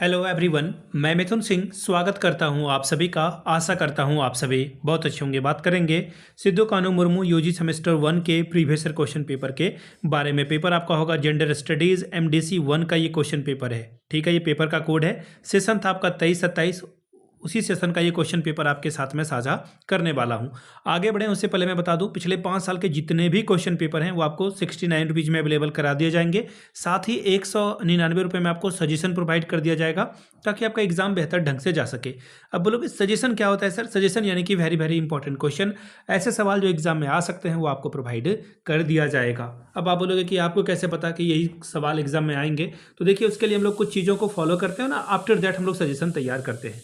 Hello everyone, मैं मिथुन सिंह स्वागत करता हूं आप सभी का। आशा करता हूं आप सभी बहुत अच्छे होंगे। बात करेंगे सिद्धू कानू मुर्मू यूजी सेमेस्टर 1 के प्रीवियस ईयर क्वेश्चन पेपर के बारे में। पेपर आपका होगा जेंडर स्टडीज़ एमडीसी 1 का ये क्वेश्चन पेपर है। ठीक है, ये पेपर का कोड है। सेशन था आपका 23-27, उसी सेशन का ये क्वेश्चन पेपर आपके साथ में साझा करने वाला हूं। आगे बढ़ें उससे पहले मैं बता दूं, पिछले 5 साल के जितने भी क्वेश्चन पेपर हैं वो आपको 69 रुपीज़ में अवेलेबल करा दिए जाएंगे। साथ ही 199 रुपये में आपको सजेशन प्रोवाइड कर दिया जाएगा ताकि आपका एग्जाम बेहतर ढंग से जा सके। अब बोलोगे सजेशन क्या होता है सर? सजेशन यानी कि वेरी वेरी इंपॉर्टेंट क्वेश्चन, ऐसे सवाल जो एग्जाम में आ सकते हैं वो आपको प्रोवाइड कर दिया जाएगा। अब आप बोलोगे कि आपको कैसे पता कि यही सवाल एग्जाम में आएंगे? तो देखिए, उसके लिए हम लोग कुछ चीज़ों को फॉलो करते हैं ना, आफ्टर दैट हम लोग सजेशन तैयार करते हैं।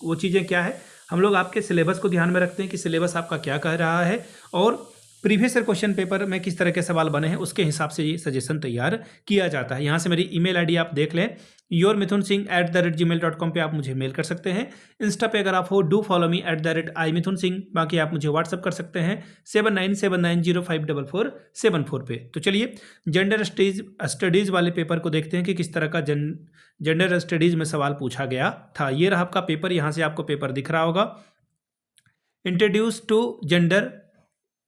वो चीज़ें क्या है, हम लोग आपके सिलेबस को ध्यान में रखते हैं कि सिलेबस आपका क्या कह रहा है और प्रीवियस ईयर क्वेश्चन पेपर में किस तरह के सवाल बने हैं, उसके हिसाब से ये सजेशन तैयार किया जाता है। यहाँ से मेरी ईमेल आईडी आप देख लें, yourmithunsingh@gmail.com पे आप मुझे मेल कर सकते हैं। इंस्टा पे अगर आप हो, डू फॉलो मी @imithunsingh। बाकी आप मुझे व्हाट्सअप कर सकते हैं 7979054474 पे। तो चलिए जेंडर स्टडीज़ वाले पेपर को देखते हैं कि किस तरह का जेंडर स्टडीज़ में सवाल पूछा गया था। ये रहा आपका पेपर, यहाँ से आपको पेपर दिख रहा होगा। इंट्रोड्यूस टू जेंडर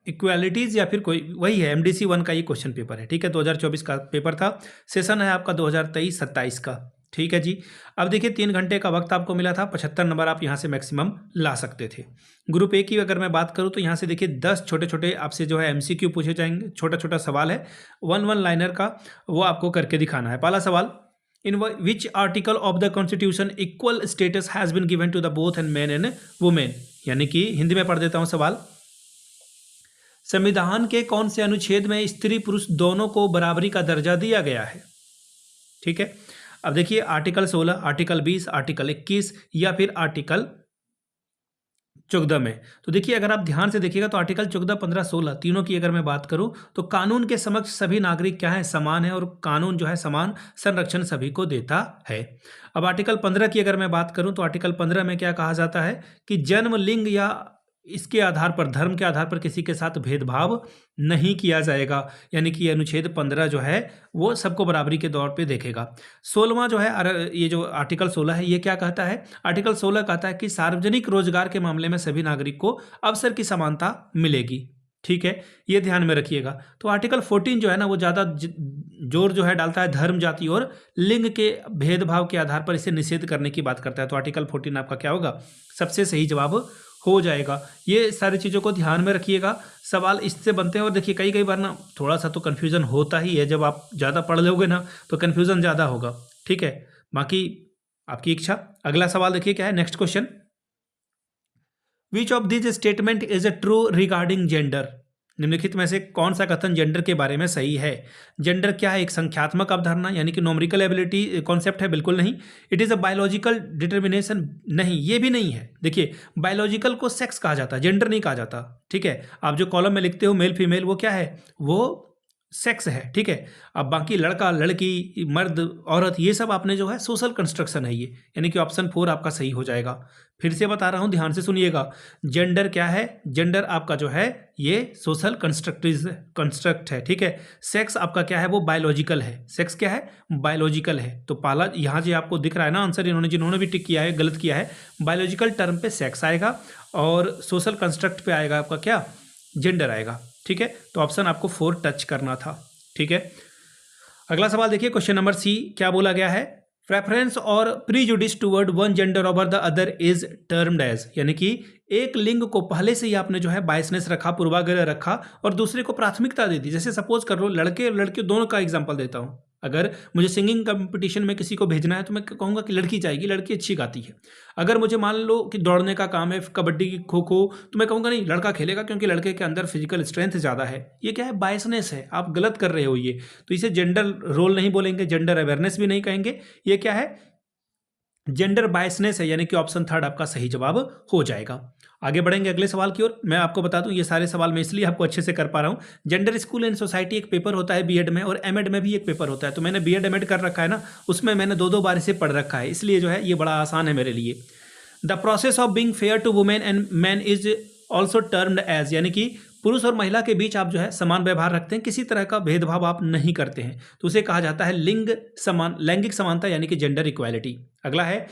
इक्वालिटीज़ या फिर कोई वही है, एमडीसी 1 का ये क्वेश्चन पेपर है। ठीक है, 2024 का पेपर था। सेशन है आपका 2023-27 का। ठीक है जी। अब देखिए, 3 घंटे का वक्त आपको मिला था, 75 नंबर आप यहाँ से मैक्सिमम ला सकते थे। ग्रुप ए की अगर मैं बात करूँ तो यहाँ से देखिए 10 छोटे छोटे आपसे जो है एमसीक्यू पूछे जाएंगे। छोटा छोटा सवाल है, 1 लाइनर का, वो आपको करके दिखाना है। पहला सवाल, in which article of the constitution equal status has been given to the both and man and women. यानी कि हिंदी में पढ़ देता हूँ सवाल, संविधान के कौन से अनुच्छेद में स्त्री पुरुष दोनों को बराबरी का दर्जा दिया गया है? ठीक है, अब देखिए आर्टिकल 16, आर्टिकल 20, आर्टिकल 21 या फिर आर्टिकल 14 में। तो देखिए, अगर आप ध्यान से देखिएगा तो आर्टिकल 14, 15, 16 तीनों की अगर मैं बात करूं तो कानून के समक्ष सभी नागरिक क्या है, समान है, और कानून जो है समान संरक्षण सभी को देता है। अब आर्टिकल 15 की अगर मैं बात करूं तो आर्टिकल 15 में क्या कहा जाता है कि जन्म, लिंग या इसके आधार पर, धर्म के आधार पर किसी के साथ भेदभाव नहीं किया जाएगा। यानी कि अनुच्छेद 15 जो है वो सबको बराबरी के तौर पे देखेगा। 16वां जो है, ये जो आर्टिकल 16 है, ये क्या कहता है? आर्टिकल 16 कहता है कि सार्वजनिक रोजगार के मामले में सभी नागरिक को अवसर की समानता मिलेगी। ठीक है, ये ध्यान में रखिएगा। तो आर्टिकल 14 जो है ना, वो ज़्यादा जोर जो है डालता है धर्म, जाति और लिंग के भेदभाव के आधार पर इसे निषेध करने की बात करता है। तो आर्टिकल 14 आपका क्या होगा? सबसे सही जवाब हो जाएगा। ये सारी चीज़ों को ध्यान में रखिएगा, सवाल इससे बनते हैं। और देखिए, कई बार ना थोड़ा सा तो कन्फ्यूज़न होता ही है, जब आप ज़्यादा पढ़ लोगे ना तो कन्फ्यूज़न ज़्यादा होगा। ठीक है, बाकी आपकी इच्छा। अगला सवाल देखिए क्या है, next question, which of this statement is a true regarding gender? निम्नलिखित में से कौन सा कथन जेंडर के बारे में सही है? जेंडर क्या है? एक संख्यात्मक अवधारणा यानी कि नॉमरिकल एबिलिटी कॉन्सेप्ट है? बिल्कुल नहीं। It is a biological determination? नहीं, ये भी नहीं है। देखिए, बायोलॉजिकल को सेक्स कहा जाता है, जेंडर नहीं कहा जाता। ठीक है, आप जो कॉलम में लिखते हो मेल फीमेल, वो क्या है? वो सेक्स है। ठीक है, अब बाकी लड़का लड़की, मर्द औरत, ये सब आपने जो है सोशल कंस्ट्रक्शन है ये, यानी कि ऑप्शन 4 आपका सही हो जाएगा। फिर से बता रहा हूं, ध्यान से सुनिएगा। जेंडर क्या है? जेंडर आपका जो है ये सोशल कंस्ट्रक्ट है। ठीक है, सेक्स आपका क्या है? वो बायोलॉजिकल है। सेक्स क्या है? बायोलॉजिकल है। तो पहला यहाँ जो आपको दिख रहा है ना आंसर, जिन्होंने भी टिक किया है, गलत किया है। बायोलॉजिकल टर्म पे सेक्स आएगा और सोशल कंस्ट्रक्ट पे आएगा आपका क्या? जेंडर आएगा। ठीक है, तो ऑप्शन आपको 4 टच करना था। ठीक है, अगला सवाल देखिए, क्वेश्चन नंबर सी, क्या बोला गया है? प्रेफरेंस और prejudice toward one gender over the other is termed as. यानी कि एक लिंग को पहले से ही आपने जो है बायसनेस रखा, पूर्वाग्रह रखा और दूसरे को प्राथमिकता दे दी। जैसे सपोज कर लो, लड़के लड़के दोनों का एग्जांपल देता हूं। अगर मुझे सिंगिंग कंपटीशन में किसी को भेजना है तो मैं कहूँगा कि लड़की जाएगी, लड़की अच्छी गाती है। अगर मुझे मान लो कि दौड़ने का काम है, कबड्डी, खो खो, तो मैं कहूँगा नहीं, लड़का खेलेगा क्योंकि लड़के के अंदर फिजिकल स्ट्रेंथ ज़्यादा है। ये क्या है? बायसनेस है, आप गलत कर रहे हो ये। तो इसे जेंडर रोल नहीं बोलेंगे, जेंडर अवेयरनेस भी नहीं कहेंगे। ये क्या है? जेंडर बायसनेस है, यानी कि ऑप्शन 3 आपका सही जवाब हो जाएगा। आगे बढ़ेंगे अगले सवाल की ओर। मैं आपको बता दूं, ये सारे सवाल मैं इसलिए आपको अच्छे से कर पा रहा हूं, जेंडर स्कूल एंड सोसाइटी एक पेपर होता है बीएड में, और एमएड में भी एक पेपर होता है। तो मैंने बीएड एमएड कर रखा है ना, उसमें मैंने 2-2 बार इसे पढ़ रखा है, इसलिए जो है ये बड़ा आसान है मेरे लिए। The process of being fair to women and man is also termed as, यानी कि पुरुष और महिला के बीच आप जो है समान व्यवहार रखते हैं, किसी तरह का भेदभाव आप नहीं करते हैं, तो उसे कहा जाता है लैंगिक समानता, यानी कि जेंडर इक्वालिटी। अगला है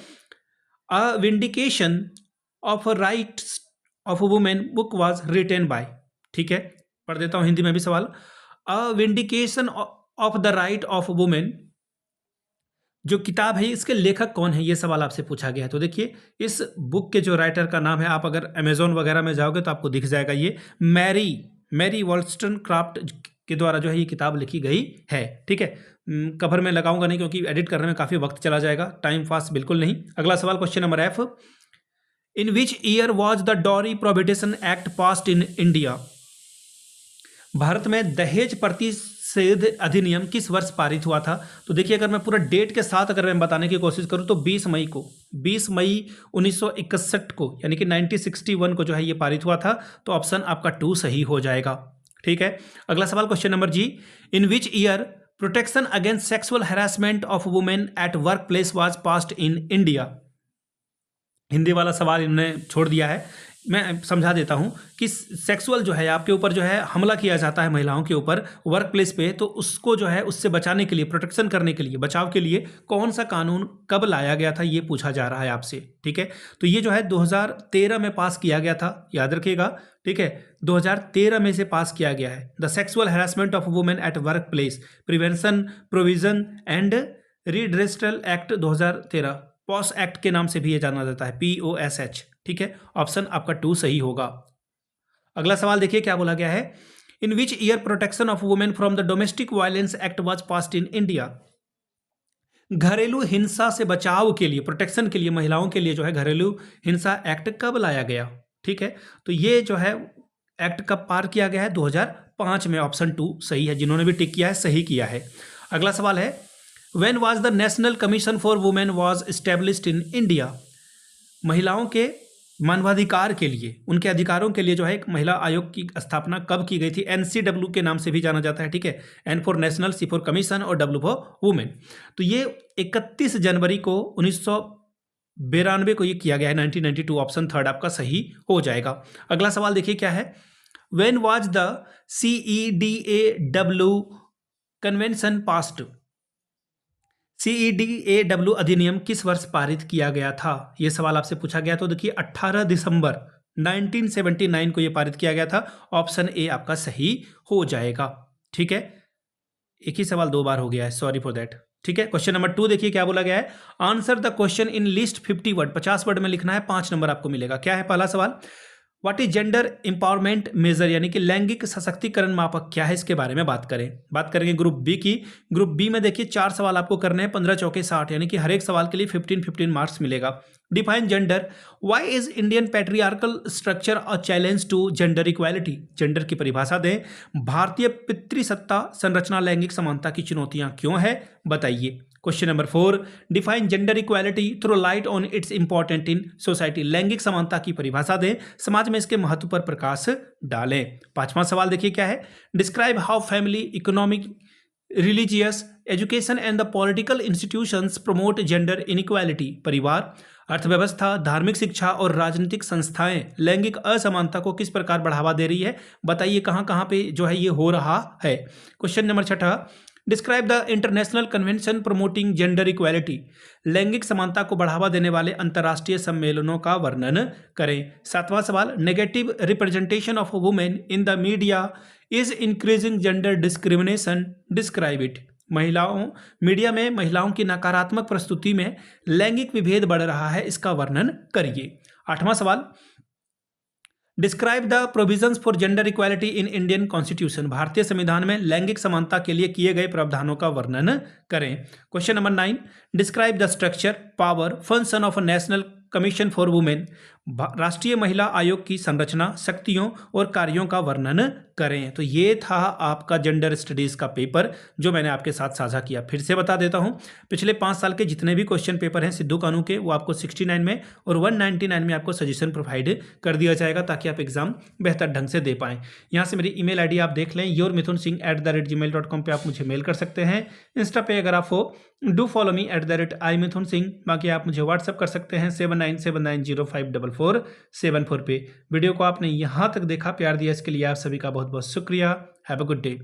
a vindication of rights of women book was written by, ठीक है, पढ़ देता हूं हिंदी में भी सवाल। A vindication of the right of women जो किताब है इसके लेखक कौन है, ये सवाल आपसे पूछा गया है। तो देखिए इस बुक के जो राइटर का नाम है, आप अगर अमेजोन वगैरह में जाओगे तो आपको दिख जाएगा, ये मैरी वॉल्स्टनक्राफ्ट के द्वारा जो है ये किताब लिखी गई है, ठीक है। कवर में लगाऊंगा नहीं क्योंकि एडिट करने में काफ़ी वक्त चला जाएगा, टाइम पास बिल्कुल नहीं। अगला सवाल question number F, in which year was the dowry prohibition act passed in India. भारत में दहेज प्रतिषेध अधिनियम किस वर्ष पारित हुआ था। तो देखिए अगर मैं पूरा डेट के साथ अगर मैं बताने की कोशिश करूं तो 20 मई 1961 को यानी कि 1961 को जो है ये पारित हुआ था। तो ऑप्शन आपका 2 सही हो जाएगा, ठीक है। अगला सवाल question number G, in which year protection against sexual harassment of women at workplace was passed in India. Hindi वाला सवाल इन्होंने छोड़ दिया है, मैं समझा देता हूं कि सेक्सुअल जो है आपके ऊपर जो है हमला किया जाता है महिलाओं के ऊपर वर्क प्लेस पे, तो उसको जो है उससे बचाने के लिए, प्रोटेक्शन करने के लिए, बचाव के लिए कौन सा कानून कब लाया गया था ये पूछा जा रहा है आपसे, ठीक है। तो ये जो है 2013 में पास किया गया था, याद रखिएगा, ठीक है। 2013 में से पास किया गया है the sexual harassment of women at workplace prevention provision and redressal act 2013, POSH act के नाम से भी ये जाना जाता है, POSH, ठीक है। ऑप्शन आपका 2 सही होगा। अगला सवाल देखिए क्या बोला गया है, in which year protection of women from the domestic violence act was passed in India. घरेलू हिंसा से बचाव के लिए, प्रोटेक्शन के लिए महिलाओं के लिए जो है घरेलू हिंसा एक्ट कब लाया गया, ठीक है। तो ये जो है एक्ट कब पार किया गया है, 2005 में, ऑप्शन 2 सही है। जिन्होंने भी टिक किया है सही किया है। अगला सवाल है, when was the national commission for women was established in India. महिलाओं के मानवाधिकार के लिए, उनके अधिकारों के लिए जो है एक महिला आयोग की स्थापना कब की गई थी। NCW के नाम से भी जाना जाता है, ठीक है। N for national, C for commission और W फॉर वुमेन। तो ये 31 जनवरी को 1992 को ये किया गया है, 1992, ऑप्शन 3 आपका सही हो जाएगा। अगला सवाल देखिए क्या है, when was the CEDAW convention passed. CEDAW अधिनियम किस वर्ष पारित किया गया था, यह सवाल आपसे पूछा गया। तो देखिए 18 दिसंबर 1979 को यह पारित किया गया था, ऑप्शन A आपका सही हो जाएगा, ठीक है। एक ही सवाल 2 बार हो गया है, सॉरी फॉर दैट, ठीक है। क्वेश्चन नंबर 2 देखिए क्या बोला गया है, answer the question in list 50 word, 50 word में लिखना है, 5 नंबर आपको मिलेगा। क्या है पहला सवाल, what is gender empowerment measure, यानी कि लैंगिक सशक्तिकरण मापक क्या है, इसके बारे में बात करेंगे ग्रुप बी की। ग्रुप बी में देखिए 4 सवाल आपको करने हैं, 15 चौके 60, यानी कि हर एक सवाल के लिए 15 मार्क्स मिलेगा। Define gender, why is Indian patriarchal structure a challenge to gender equality, gender की परिभाषा दें। भारतीय पितृसत्ता संरचना लैंगिक समानता की चुनौतियां क्यों है, बताइए। Question number 4, define gender equality throw light on its important in society, लैंगिक समानता की परिभाषा दें, समाज में इसके महत्व पर प्रकाश डालें। 5वां सवाल देखिए क्या है, describe how family, economic, religious, education and the political institutions promote gender inequality, परिवार, अर्थव्यवस्था, धार्मिक शिक्षा और राजनीतिक संस्थाएं लैंगिक असमानता को किस प्रकार बढ़ावा दे रही है, बताइए कहां कहां पे जो है ये हो रहा है। Question number 6, describe the international convention promoting gender equality, लैंगिक समानता को बढ़ावा देने वाले अंतर्राष्ट्रीय सम्मेलनों का वर्णन करें। 7वां सवाल, negative representation of women in the media is increasing gender discrimination, describe it, media में महिलाओं की नकारात्मक प्रस्तुति में लैंगिक विभेद बढ़ रहा है, इसका वर्णन करिए। 8वां सवाल, describe the provisions for gender equality in Indian constitution, भारतीय संविधान में लैंगिक समानता के लिए किए गए प्रावधानों का वर्णन करें। Question number 9, describe the structure, power, function of national commission for women, राष्ट्रीय महिला आयोग की संरचना, शक्तियों और कार्यों का वर्णन करें। तो ये था आपका जेंडर स्टडीज का पेपर जो मैंने आपके साथ साझा किया। फिर से बता देता हूं, पिछले 5 साल के जितने भी क्वेश्चन पेपर हैं सिद्धू कानू के, वो आपको 69 में और 199 में आपको सजेशन प्रोवाइड कर दिया जाएगा ताकि आप एग्जाम बेहतर ढंग से दे पाएं। यहाँ से मेरी ईमेल आईडी आप देख लें, yourmithunsingh@gmail.com पे आप मुझे मेल कर सकते हैं। इंस्टा पे अगर आप हो डू फॉलो मी @imithunsingh, बाकी आप मुझे व्हाट्सअप कर सकते हैं 7979054474 पे। वीडियो को आपने यहाँ तक देखा, प्यार दिया, इसके लिए आप सभी का बहुत बहुत शुक्रिया। Have a good day.